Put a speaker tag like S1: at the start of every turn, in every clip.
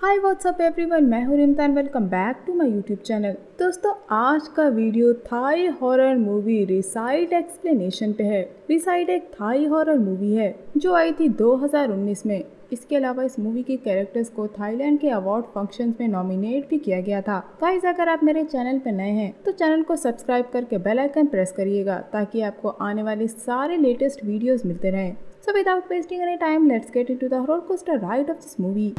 S1: Hi what's up everyone, मैं हूं Rimtan. Welcome back to my YouTube channel. दोस्तों, आज का video Thai horror movie reside explanation पे है। रिसाइड एक थाई हॉरर मूवी है जो आई थी 2019 में। इसके अलावा इस मूवी के कैरेक्टर्स को थाईलैंड के अवार्ड फंक्शंस में नॉमिनेट भी किया गया था। गाइस, अगर आप मेरे चैनल पे नए हैं तो चैनल को सब्सक्राइब करके बेल आइकन प्रेस करिएगा ताकि आपको आने वाले सारे लेटेस्ट वीडियोस मिलते रहें। So without wasting any time, let's get into the roller coaster ride of this movie.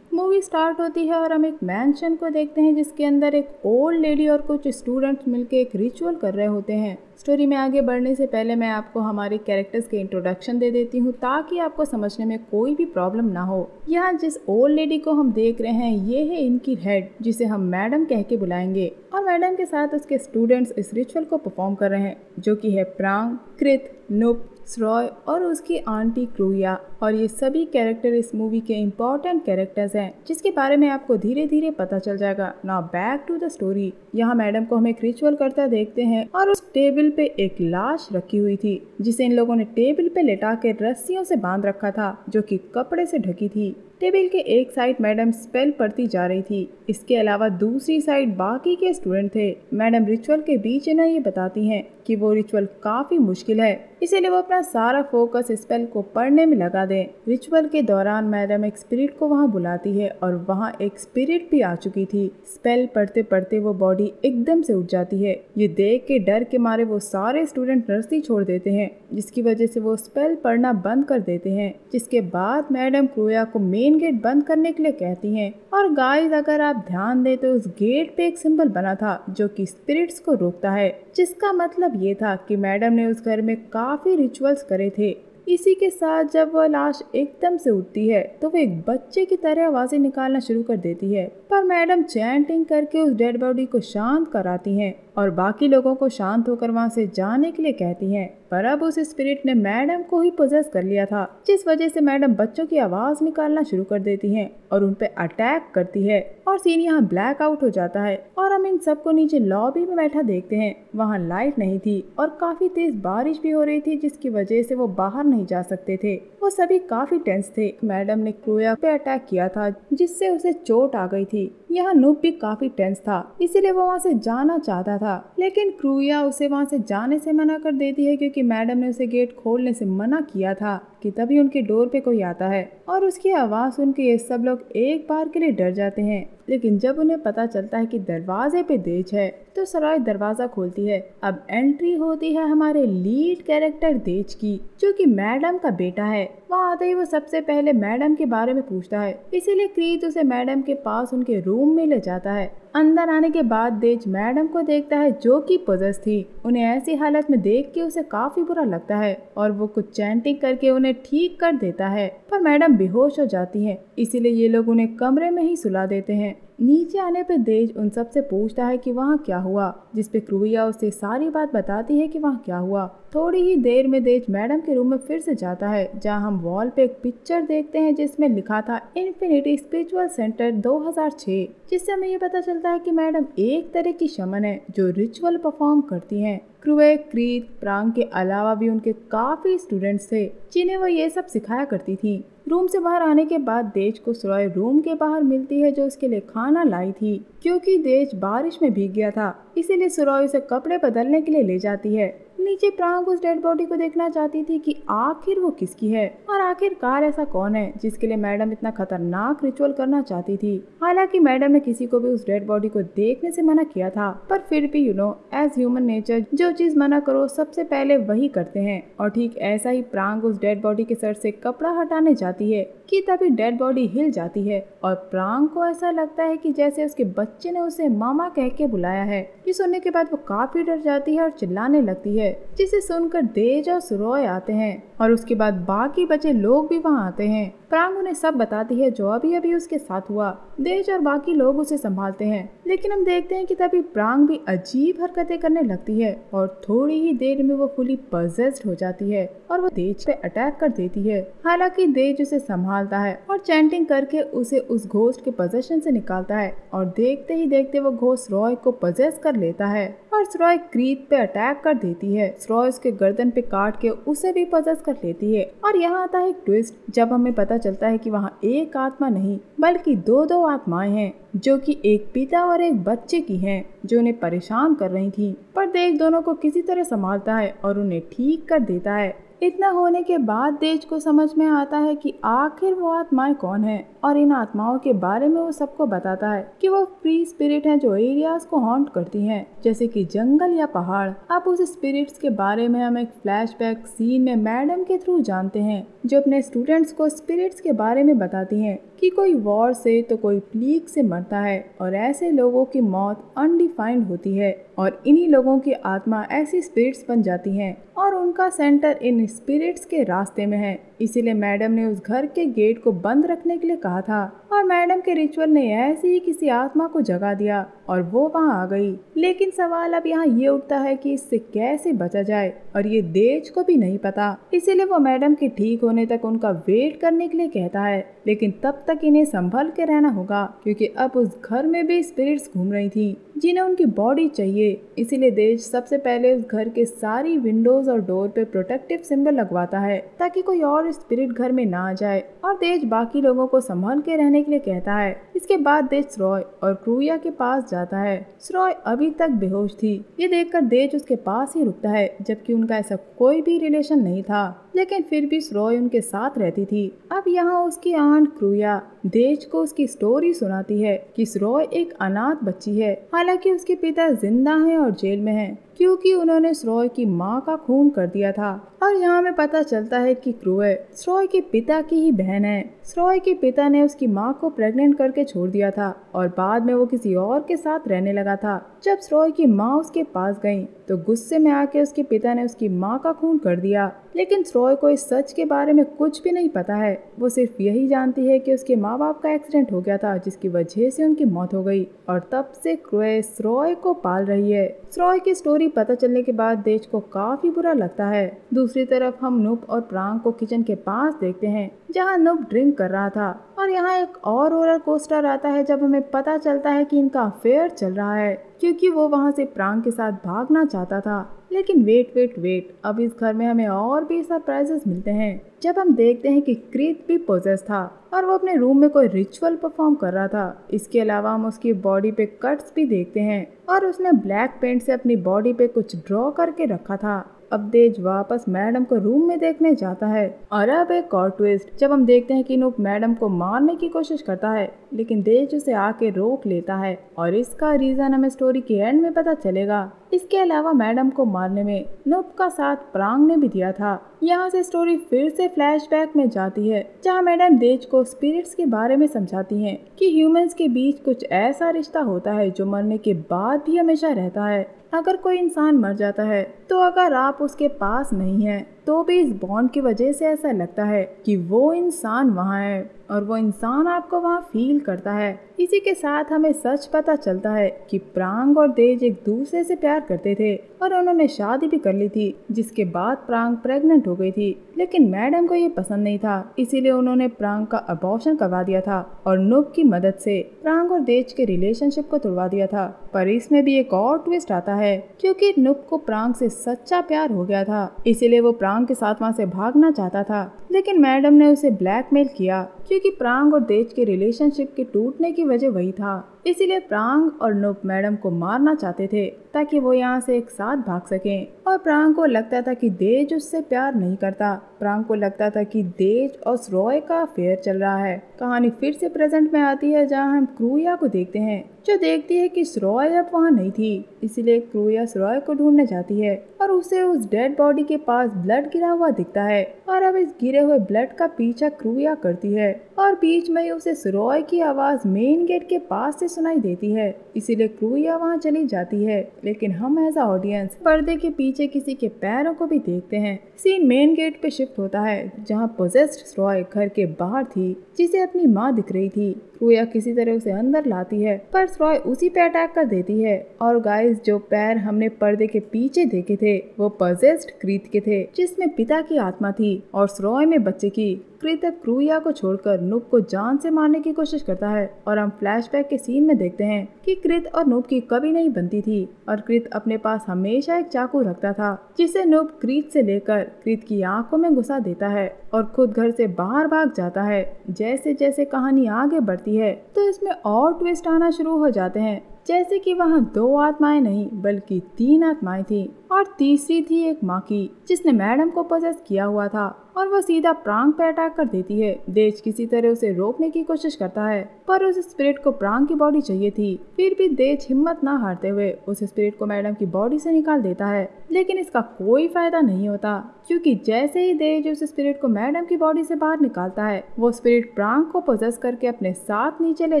S1: Movie start होती है और हम एक मैंशन को देखते हैं जिसके अंदर एक ओल्ड लेडी और कुछ स्टूडेंट्स मिलकर एक रिचुअल कर रहे होते हैं। स्टोरी में आगे बढ़ने से पहले मैं आपको हमारे कैरेक्टर्स के इंट्रोडक्शन दे देती हूँ ताकि आपको समझने में कोई भी प्रॉब्लम ना हो। यहाँ जिस ओल्ड लेडी को हम देख रहे हैं ये है इनकी हेड, जिसे हम मैडम कह के बुलाएंगे, और मैडम के साथ उसके स्टूडेंट्स इस रिचुअल को परफॉर्म कर रहे हैं जो कि है प्रांग, कृत, नुप, स्रॉय और उसकी आंटी क्रूया। और ये सभी कैरेक्टर इस मूवी के इम्पोर्टेंट कैरेक्टर्स हैं जिसके बारे में आपको धीरे धीरे पता चल जाएगा। Now back to the story. यहाँ मैडम को हम एक रिचुअल करता देखते हैं और उस टेबल पे एक लाश रखी हुई थी जिसे इन लोगों ने टेबल पे लेटा के रस्सियों से बांध रखा था जो कि कपड़े से ढकी थी। टेबल के एक साइड मैडम स्पेल पढ़ती जा रही थी, इसके अलावा दूसरी साइड बाकी के स्टूडेंट थे। मैडम रिचुअल के बीच इन्हें ये बताती हैं कि वो रिचुअल काफी मुश्किल है, इसीलिए वो अपना सारा फोकस स्पेल को पढ़ने में लगा दें। रिचुअल के दौरान मैडम एक स्पिरिट को वहाँ बुलाती है और वहाँ एक स्पिरिट भी आ चुकी थी। स्पेल पढ़ते पढ़ते वो बॉडी एकदम से उठ जाती है। ये देख के डर के मारे वो सारे स्टूडेंट रस्सी छोड़ देते हैं जिसकी वजह से वो स्पेल पढ़ना बंद कर देते हैं। जिसके बाद मैडम क्रूया को मेन गेट बंद करने के लिए कहती हैं। और गाइस, अगर आप ध्यान दें तो उस गेट पे एक सिंबल बना था जो कि स्पिरिट्स को रोकता है, जिसका मतलब ये था कि मैडम ने उस घर में काफी रिचुअल्स करे थे। इसी के साथ जब वह लाश एकदम से उठती है तो वो एक बच्चे की तरह आवाजें निकालना शुरू कर देती है, पर मैडम चैंटिंग करके उस डेड बॉडी को शांत कराती हैं और बाकी लोगों को शांत होकर वहां से जाने के लिए कहती हैं। पर अब उस स्पिरिट ने मैडम को ही पोजेस कर लिया था, जिस वजह से मैडम बच्चों की आवाज निकालना शुरू कर देती हैं और उन पे अटैक करती है और सीन यहाँ ब्लैक आउट हो जाता है। और हम इन सबको नीचे लॉबी में बैठा देखते हैं। वहाँ लाइट नहीं थी और काफी तेज बारिश भी हो रही थी जिसकी वजह से वो बाहर नहीं जा सकते थे। वो सभी काफी टेंस थे। मैडम ने क्रूया पे अटैक किया था जिससे उसे चोट आ गई थी। यहाँ नूप भी काफी टेंस था, इसीलिए वो वहाँ से जाना चाहता था, लेकिन क्रूया उसे वहाँ से जाने से मना कर देती है क्योंकि मैडम ने उसे गेट खोलने से मना किया था कि तभी उनके डोर पे कोई आता है और उसकी आवाज सुन के ये सब लोग एक बार के लिए डर जाते हैं। लेकिन जब उन्हें पता चलता है कि दरवाजे पे देज है तो सराय दरवाजा खोलती है। अब एंट्री होती है हमारे लीड कैरेक्टर देज की, जो कि मैडम का बेटा है। वहाँ आते ही वो सबसे पहले मैडम के बारे में पूछता है, इसीलिए क्रीत उसे मैडम के पास उनके रूम में ले जाता है। अंदर आने के बाद देज मैडम को देखता है जो कि पोजेस थी। उन्हें ऐसी हालत में देख के उसे काफी बुरा लगता है और वो कुछ चैंटिंग करके उन्हें ठीक कर देता है, पर मैडम बेहोश हो जाती है, इसीलिए ये लोग उन्हें कमरे में ही सुला देते हैं। नीचे आने पे देज उन सबसे पूछता है कि वहाँ क्या हुआ, जिसपे क्रूया उसे सारी बात बताती है कि वहाँ क्या हुआ। थोड़ी ही देर में देज मैडम के रूम में फिर से जाता है जहाँ हम वॉल पे एक पिक्चर देखते हैं जिसमें लिखा था इन्फिनिटी स्पिरिचुअल सेंटर 2006, जिससे हमें ये पता चलता है कि मैडम एक तरह की शमन है जो रिचुअल परफॉर्म करती हैं। क्रूए, क्रीत, प्रांग के अलावा भी उनके काफी स्टूडेंट्स थे जिन्हें वो ये सब सिखाया करती थी। रूम से बाहर आने के बाद देज को सुरॉय रूम के बाहर मिलती है जो उसके लिए खाना लाई थी। क्योंकि देज बारिश में भीग गया था इसीलिए सुरॉय उसे कपड़े बदलने के लिए ले जाती है। नीचे प्रांग उस डेड बॉडी को देखना चाहती थी कि आखिर वो किसकी है और आखिरकार ऐसा कौन है जिसके लिए मैडम इतना खतरनाक रिचुअल करना चाहती थी। हालांकि मैडम ने किसी को भी उस डेड बॉडी को देखने से मना किया था, पर फिर भी एज ह्यूमन नेचर जो चीज मना करो सबसे पहले वही करते हैं। और ठीक ऐसा ही प्रांग उस डेड बॉडी के सर से कपड़ा हटाने जाती है कि तभी डेड बॉडी हिल जाती है और प्रांग को ऐसा लगता है कि जैसे उसके बच्चे ने उसे मामा कह के बुलाया है। ये सुनने के बाद वो काफी डर जाती है और चिल्लाने लगती है, जिसे सुनकर देज और सुरॉय आते हैं और उसके बाद बाकी बचे लोग भी वहाँ आते हैं। प्रांग उन्हें सब बताती है जो अभी अभी उसके साथ हुआ। देज और बाकी लोग उसे संभालते हैं, लेकिन हम देखते हैं कि तभी प्रांग भी अजीब हरकतें करने लगती है और थोड़ी ही देर में वो फुली पजेस्ड हो जाती है और वो देज पे अटैक कर देती है। हालांकि देज उसे संभालता है और चैंटिंग करके उसे उस घोस्ट के पोजेशन से निकालता है और देखते ही देखते वो घोस्ट रॉय को पजेस कर लेता है और स्रॉय क्रीत पे अटैक कर देती है। स्रॉय उसके गर्दन पे काट के उसे भी पजेस कर लेती है। और यहाँ आता है एक ट्विस्ट, जब हमें पता चलता है कि वहाँ एक आत्मा नहीं बल्कि दो आत्माएं हैं, जो कि एक पिता और एक बच्चे की हैं, जो उन्हें परेशान कर रही थी। पर देज दोनों को किसी तरह संभालता है और उन्हें ठीक कर देता है। इतना होने के बाद देज को समझ में आता है कि आखिर वो आत्माएं कौन हैं, और इन आत्माओं के बारे में वो सबको बताता है कि वो फ्री स्पिरिट हैं जो एरियाज को हॉन्ट करती हैं, जैसे कि जंगल या पहाड़। अब उस स्पिरिट्स के बारे में हम एक फ्लैशबैक सीन में मैडम के थ्रू जानते हैं, जो अपने स्टूडेंट्स को स्पिरिट्स के बारे में बताती हैं कि कोई वॉर से तो कोई प्लीग से मरता है, और ऐसे लोगों की मौत अनडिफाइंड होती है, और इन्हीं लोगों की आत्मा ऐसी स्पिरिट्स बन जाती हैं, और उनका सेंटर इन स्पिरिट्स के रास्ते में है। इसीलिए मैडम ने उस घर के गेट को बंद रखने के लिए कहा था, और मैडम के रिचुअल ने ऐसे ही किसी आत्मा को जगा दिया और वो वहाँ आ गई। लेकिन सवाल अब यहाँ ये उठता है कि इससे कैसे बचा जाए, और ये देज को भी नहीं पता। इसीलिए वो मैडम के ठीक होने तक उनका वेट करने के लिए कहता है, लेकिन तब तक इन्हें संभल के रहना होगा, क्योंकि अब उस घर में भी स्पिरिट्स घूम रही थी जिन्हें उनकी बॉडी चाहिए। इसीलिए देज सबसे पहले उस घर के सारी विंडोज और डोर पे प्रोटेक्टिव सिंबल लगवाता है, ताकि कोई और स्पिरिट घर में ना आ जाए, और देज बाकी लोगों को संभल के रहने के लिए कहता है। इसके बाद देज स्रॉय और क्रूया के पास जाता है। स्रॉय अभी तक बेहोश थी। ये देखकर देज उसके पास ही रुकता है, जबकि उनका ऐसा कोई भी रिलेशन नहीं था, लेकिन फिर भी स्रॉय उनके साथ रहती थी। अब यहाँ उसकी आंट क्रूया देज को उसकी स्टोरी सुनाती है कि स्रॉय एक अनाथ बच्ची है, हालांकि उसके पिता जिंदा हैं और जेल में हैं, क्योंकि उन्होंने स्रॉय की माँ का खून कर दिया था। और यहाँ में पता चलता है कि क्रूए स्रॉय के पिता की ही बहन है। स्रॉय के पिता ने उसकी माँ को प्रेग्नेंट करके छोड़ दिया था, और बाद में वो किसी और के साथ रहने लगा था। जब स्रॉय की माँ उसके पास गई तो गुस्से में आके उसके पिता ने उसकी माँ का खून कर दिया। लेकिन स्रॉय को इस सच के बारे में कुछ भी नहीं पता है। वो सिर्फ यही जानती है कि उसके माँ बाप का एक्सीडेंट हो गया था, जिसकी वजह से उनकी मौत हो गई, और तब से क्रूए स्रॉय को पाल रही है। स्रॉय की स्टोरी पता चलने के बाद देज को काफी बुरा लगता है। दूसरी तरफ हम नुप और प्रांग को किचन के पास देखते हैं, जहाँ नुप ड्रिंक कर रहा था। और यहाँ एक और रोलर कोस्टर आता है जब हमें पता चलता है कि इनका अफेयर चल रहा है, क्योंकि वो वहाँ से प्रांग के साथ भागना चाहता था। लेकिन वेट, अब इस घर में हमें और भी सरप्राइजेस मिलते हैं, जब हम देखते हैं कि क्रीत भी पोजेस था और वो अपने रूम में कोई रिचुअल परफॉर्म कर रहा था। इसके अलावा हम उसकी बॉडी पे कट्स भी देखते हैं, और उसने ब्लैक पेंट से अपनी बॉडी पे कुछ ड्रॉ करके रखा था। अब देज वापस मैडम को रूम में देखने जाता है, और अब एक और ट्विस्ट, जब हम देखते हैं कि नूप मैडम को मारने की कोशिश करता है, लेकिन देज उसे आके रोक लेता है, और इसका रीजन हमें स्टोरी के एंड में पता चलेगा। इसके अलावा मैडम को मारने में नूप का साथ प्रांग ने भी दिया था। यहाँ से स्टोरी फिर से फ्लैशबैक में जाती है, जहाँ मैडम देज को स्पिरिट्स के बारे में समझाती हैं कि ह्यूमंस के बीच कुछ ऐसा रिश्ता होता है जो मरने के बाद भी हमेशा रहता है। अगर कोई इंसान मर जाता है तो अगर आप उसके पास नहीं हैं तो भी इस बॉन्ड की वजह से ऐसा लगता है कि वो इंसान वहाँ है, और वो इंसान आपको वहाँ फील करता है। इसी के साथ हमें सच पता चलता है कि प्रांग और देज एक दूसरे से प्यार करते थे, और उन्होंने शादी भी कर ली थी, जिसके बाद प्रांग प्रेग्नेंट हो गई थी। लेकिन मैडम को ये पसंद नहीं था, इसीलिए उन्होंने प्रांग का अबॉर्शन करवा दिया था, और नूप की मदद से प्रांग और देज के रिलेशनशिप को तोड़वा दिया था। पर इसमें भी एक और ट्विस्ट आता है, क्योंकि नूप को प्रांग से सच्चा प्यार हो गया था, इसीलिए वो प्रांग के साथ वहाँ से भागना चाहता था। लेकिन मैडम ने उसे ब्लैकमेल किया, क्योंकि प्रांग और देज के रिलेशनशिप के टूटने की वजह वही था। इसीलिए प्रांग और नूप मैडम को मारना चाहते थे, ताकि वो यहाँ से एक साथ भाग सकें। और प्रांग को लगता था कि देज उससे प्यार नहीं करता। प्रांग को लगता था कि देज और स्रॉय का अफेयर चल रहा है। कहानी फिर से प्रेजेंट में आती है, जहाँ हम क्रूया को देखते हैं, जो देखती है कि स्रॉय अब वहाँ नहीं थी। इसीलिए क्रूया स्रॉय को ढूंढने जाती है, और उसे उस डेड बॉडी के पास ब्लड गिरा हुआ दिखता है। और अब इस गिरे हुए ब्लड का पीछा क्रूया करती है, और बीच में ही उसे स्रॉय की आवाज मेन गेट के पास से सुनाई देती है। इसीलिए क्रूया वहाँ चली जाती है। लेकिन हम एज ऑडियंस पर्दे के पीछे किसी के पैरों को भी देखते हैं। सीन मेन गेट पे शिफ्ट होता है, जहाँ पोजेस्ड स्रॉय घर के बाहर थी, जिसे अपनी माँ दिख रही थी। क्रूया किसी तरह उसे अंदर लाती है, पर स्रॉय उसी पे अटैक कर देती है। और गाइस, जो पैर हमने पर्दे के पीछे देखे थे वो पोजेस्ड क्रीत के थे, जिसमें पिता की आत्मा थी और स्रॉय में बच्चे की। क्रीत क्रूया को छोड़कर नूप को जान से मारने की कोशिश करता है, और हम फ्लैशबैक के सीन में देखते हैं कि क्रीत और नूप की कभी नहीं बनती थी। और कृत अपने पास हमेशा एक चाकू रखता था जिसे नुब कृत से लेकर कृत की आंखों में घुसा देता है और खुद घर से बाहर भाग जाता है। जैसे जैसे कहानी आगे बढ़ती है तो इसमें और ट्विस्ट आना शुरू हो जाते हैं, जैसे कि वहाँ 2 आत्माएं नहीं बल्कि 3 आत्माएं थी और तीसरी थी एक माँ की जिसने मैडम को पोजेस किया हुआ था और वो सीधा प्रांग पे अटैक कर देती है। देज किसी तरह उसे रोकने की कोशिश करता है पर उस स्पिरिट को प्रांग की बॉडी चाहिए थी। फिर भी देज हिम्मत ना हारते हुए उस स्पिरिट को मैडम की बॉडी से निकाल देता है, लेकिन इसका कोई फायदा नहीं होता क्योंकि जैसे ही देज उस स्पिरिट को मैडम की बॉडी से बाहर निकालता है वो स्पिरिट प्रांग को पोजेस करके अपने साथ नीचे ले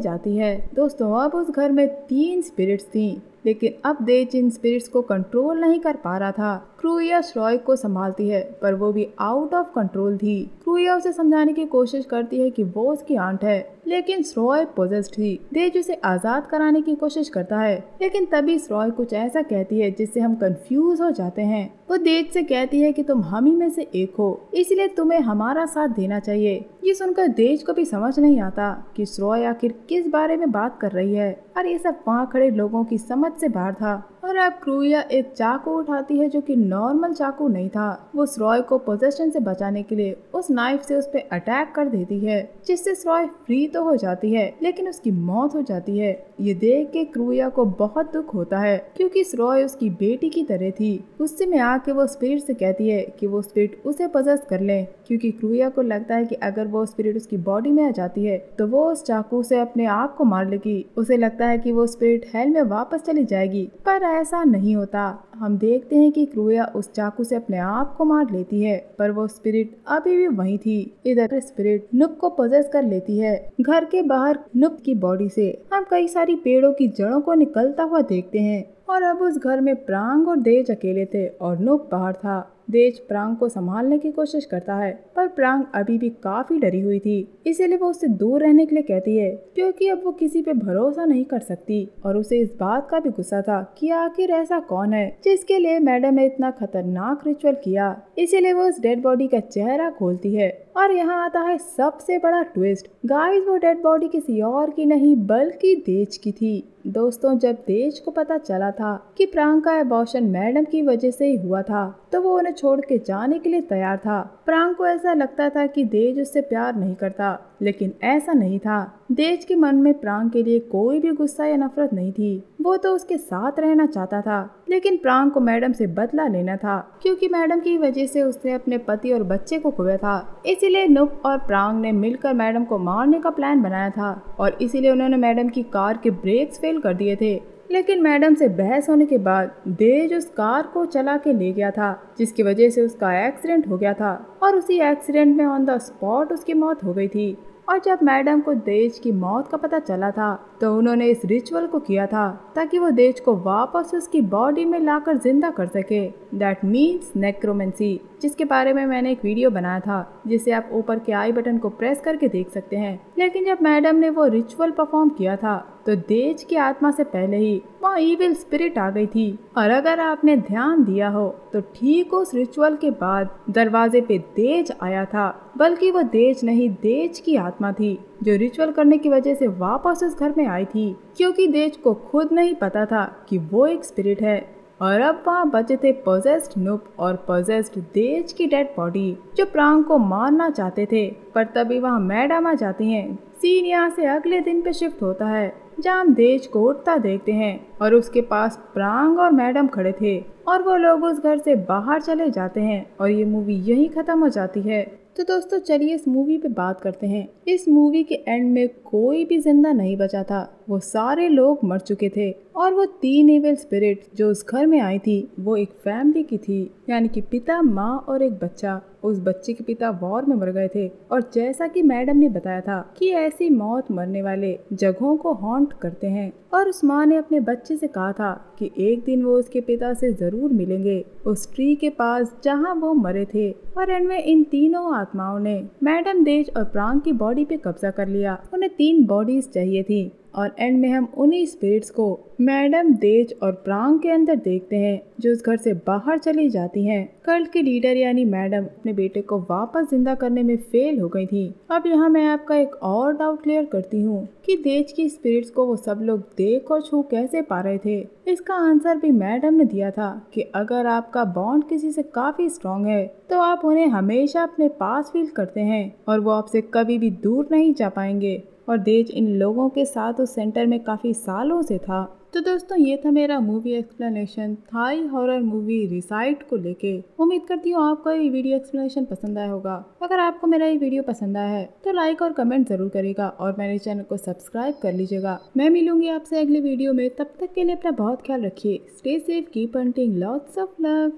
S1: जाती है। दोस्तों अब उस घर में 3 स्पिरिट्स थी, लेकिन अब देज इन स्पिरिट्स को कंट्रोल नहीं कर पा रहा था। क्रूया श्रॉय को संभालती है पर वो भी आउट ऑफ कंट्रोल थी। क्रूया उसे समझाने की कोशिश करती है कि वो उसकी आंट है, लेकिन श्रॉय पोजेस्ड थी। देज उसे आजाद कराने की कोशिश करता है, लेकिन तभी श्रॉय कुछ ऐसा कहती है जिससे हम कंफ्यूज हो जाते हैं। वो देज से कहती है कि तुम हम ही में से एक हो, इसलिए तुम्हें हमारा साथ देना चाहिए। ये सुनकर देज को भी समझ नहीं आता कि श्रॉय आखिर किस बारे में बात कर रही है और ये सब वहाँ खड़े लोगों की समझ से बाहर था। और अब क्रूया एक चाकू उठाती है जो कि नॉर्मल चाकू नहीं था। वो श्रॉय को पोजेशन से बचाने के लिए उस नाइफ से उस पे अटैक कर देती है, जिससे श्रॉय फ्री तो हो जाती है लेकिन उसकी मौत हो जाती है। ये देख के क्रूया को बहुत दुख होता है क्योंकि श्रॉय उसकी बेटी की तरह थी। गुस्से में आके वो स्पिरिट से कहती है कि वो स्पिरिट उसे पोजेस कर ले, क्योंकि क्रूया को लगता है कि अगर वो स्पिरिट उसकी बॉडी में आ जाती है तो वो उस चाकू से अपने आप को मार लेगी। उसे लगता है कि वो स्पिरिट हेल में वापस चली जाएगी, पर ऐसा नहीं होता। हम देखते हैं कि क्रूया उस चाकू से अपने आप को मार लेती है, पर वो स्पिरिट अभी भी वहीं थी। इधर स्पिरिट नुब को पोजेस कर लेती है। घर के बाहर नुब की बॉडी से हम कई सारी पेड़ों की जड़ों को निकलता हुआ देखते हैं और अब उस घर में प्रांग और देज अकेले थे और नुब बाहर था। देज प्रांग को संभालने की कोशिश करता है पर प्रांग अभी भी काफी डरी हुई थी, इसीलिए वो उससे दूर रहने के लिए कहती है क्योंकि अब वो किसी पे भरोसा नहीं कर सकती। और उसे इस बात का भी गुस्सा था कि आखिर ऐसा कौन है जिसके लिए मैडम ने इतना खतरनाक रिचुअल किया, इसीलिए वो उस डेड बॉडी का चेहरा खोलती है। और यहाँ आता है सबसे बड़ा ट्विस्ट। गाइस वो डेड बॉडी किसी और की नहीं बल्कि देज की थी। दोस्तों जब देज को पता चला था कि प्रांग का एबॉर्शन मैडम की वजह से ही हुआ था तो वो उन्हें छोड़ के जाने के लिए तैयार था। प्रांग को ऐसा लगता था कि देज उससे प्यार नहीं करता, लेकिन ऐसा नहीं था। देज के मन में प्रांग के लिए कोई भी गुस्सा या नफरत नहीं थी। वो तो उसके साथ रहना चाहता था, लेकिन प्रांग को मैडम से बदला लेना था क्योंकि मैडम की वजह से उसने अपने पति और बच्चे को खोया था। इसीलिए नुब और प्रांग ने मिलकर मैडम को मारने का प्लान बनाया था और इसीलिए उन्होंने मैडम की कार के ब्रेक्स फेल कर दिए थे। लेकिन मैडम से बहस होने के बाद देज उस कार को चला के ले गया था, जिसकी वजह से उसका एक्सीडेंट हो गया था और उसी एक्सीडेंट में ऑन द स्पॉट उसकी मौत हो गई थी। और जब मैडम को देज की मौत का पता चला था तो उन्होंने इस रिचुअल को किया था ताकि वो देज को वापस उसकी बॉडी में लाकर जिंदा कर सके। दैट मीन्स नेक्रोमेंसी, जिसके बारे में मैंने एक वीडियो बनाया था जिसे आप ऊपर के आई बटन को प्रेस करके देख सकते हैं। लेकिन जब मैडम ने वो रिचुअल परफॉर्म किया था तो देज की आत्मा से पहले ही वहाँ इविल स्पिरिट आ गई थी। और अगर आपने ध्यान दिया हो तो ठीक उस रिचुअल के बाद दरवाजे पे देज आया था, बल्कि वो देज नहीं देज की आत्मा थी जो रिचुअल करने की वजह से वापस उस घर में आई थी, क्योंकि देज को खुद नहीं पता था कि वो एक स्पिरिट है। और अब वहाँ बचे थे पोजेस्ड नुब और पोजेस्ड देज की डेड बॉडी जो प्रांग को मारना चाहते थे। पर तभी वहाँ मैडम आ जाती हैं। सीन यहाँ से अगले दिन पे शिफ्ट होता है जहाँ हम देज को उठता देखते हैं और उसके पास प्रांग और मैडम खड़े थे और वो लोग उस घर से बाहर चले जाते हैं और ये मूवी यहीं खत्म हो जाती है। तो दोस्तों चलिए इस मूवी पे बात करते हैं। इस मूवी के एंड में कोई भी जिंदा नहीं बचा था, वो सारे लोग मर चुके थे और वो 3 इविल स्पिरिट जो उस घर में आई थी वो एक फैमिली की थी, यानी कि पिता, माँ और एक बच्चा। उस बच्चे के पिता वॉर में मर गए थे और जैसा कि मैडम ने बताया था कि ऐसी मौत मरने वाले जगहों को हॉन्ट करते हैं और उस माँ ने अपने बच्चे से कहा था कि एक दिन वो उसके पिता से जरूर मिलेंगे उस ट्री के पास जहाँ वो मरे थे। और एंड में इन तीनों आत्माओं ने मैडम, देज और प्रांग की बॉडी पे कब्जा कर लिया। उन्हें 3 बॉडीज चाहिए थी और एंड में हम उन्हीं स्पिरिट्स को मैडम देज और प्रांग के अंदर देखते हैं जो उस घर से बाहर चली जाती हैं। कल्ट की लीडर यानी मैडम अपने बेटे को वापस जिंदा करने में फेल हो गई थी। अब यहाँ मैं आपका एक और डाउट क्लियर करती हूँ कि देज की स्पिरिट्स को वो सब लोग देख और छू कैसे पा रहे थे। इसका आंसर भी मैडम ने दिया था कि अगर आपका बॉन्ड किसी से काफी स्ट्रॉन्ग है तो आप उन्हें हमेशा अपने पास फील करते हैं और वो आपसे कभी भी दूर नहीं जा पाएंगे। और देज इन लोगों के साथ उस सेंटर में काफी सालों से था। तो दोस्तों ये था मेरा movie explanation Thai horror movie Reside को लेके। उम्मीद करती हूँ आपको ये वीडियो एक्सप्लेनेशन पसंद आया होगा। अगर आपको मेरा ये वीडियो पसंद आया है तो लाइक और कमेंट जरूर करिएगा और मेरे चैनल को सब्सक्राइब कर लीजिएगा। मैं मिलूंगी आपसे अगली वीडियो में, तब तक के लिए अपना बहुत ख्याल रखिए। Stay safe, keep hunting, lots of love.